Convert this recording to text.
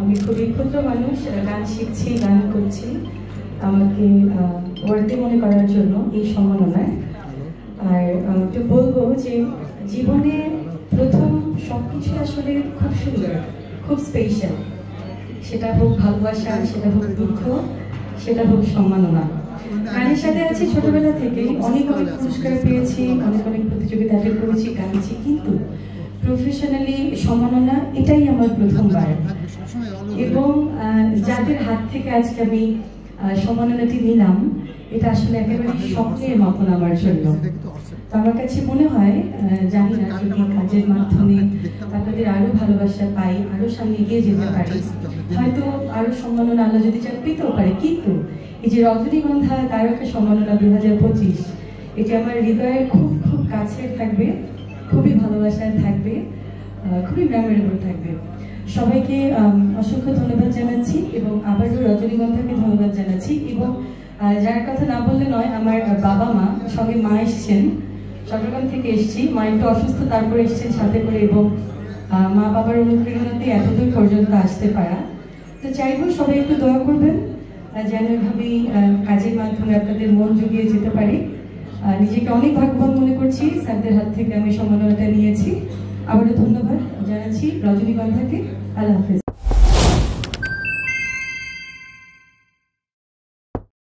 আমি খুবই ক্ষুদ্র মানুষ, গান শিখছি, গান করছি। আমাকে ওয়ার্ডে মনে করার জন্য এই সম্মাননায়। আর একটু বলবো যে জীবনে প্রথম সবকিছু আসলে খুব সুন্দর, খুব স্পেশাল। সেটা হোক ভালোবাসা, সেটা হোক দুঃখ, সেটা হোক সম্মাননা। গানের সাথে আছি ছোটবেলা থেকেই, অনেক অনেক পুরস্কার পেয়েছি, অনেক অনেক প্রতিযোগিতা অ্যাটেন্ড করেছি, গাইছি, কিন্তু প্রফেশনালি সম্মাননা এটাই আমার প্রথমবার। এবং যাদের হাত থেকে আজকে আমি সম্মাননাটি নিলাম, এটা আসলে একেবারে স্বপ্নের মতন আমার জন্য। তো আমার কাছে মনে হয়, জানি না, যদি কাজের মাধ্যমে আপনাদের আরো ভালোবাসা পাই, আরো সামনে এগিয়ে যেতে পারি, হয়তো আরো সম্মাননা আল্লাহ যদি চান পেতেও পারে। কিন্তু এই যে রজনীগন্ধা তারকা সম্মাননা 2025, এটি আমার হৃদয়ের খুব খুব কাছে থাকবে, খুবই ভালোবাসায় থাকবে, খুবই মেমোরেবল থাকবে। সবাইকে অসংখ্য ধন্যবাদ জানাচ্ছি এবং আবারও রজনীগন্ধাকে ধন্যবাদ জানাচ্ছি। এবং যার কথা না বললে নয়, আমার বাবা মা, সঙ্গে মা এসছেন, চট্টগ্রাম থেকে এসছি, মা একটু অসুস্থ, তারপরে এসছেন সাথে করে, এবং মা বাবার অনুপ্রেরণাতে এতদূর পর্যন্ত আসতে পারা। তো চাইবো সবাই একটু দয়া করবেন, যেন এভাবেই কাজের মাধ্যমে আপনাদের মন জুগিয়ে যেতে পারি। নিজেকে অনেক ভাগ্যবান মনে করছি, স্যারদের হাত থেকে আমি সম্মাননাটা নিয়েছি। আবারও ধন্যবাদ জানাচ্ছি রজনীগন্ধাকে। আল্লাহ হাফেজ।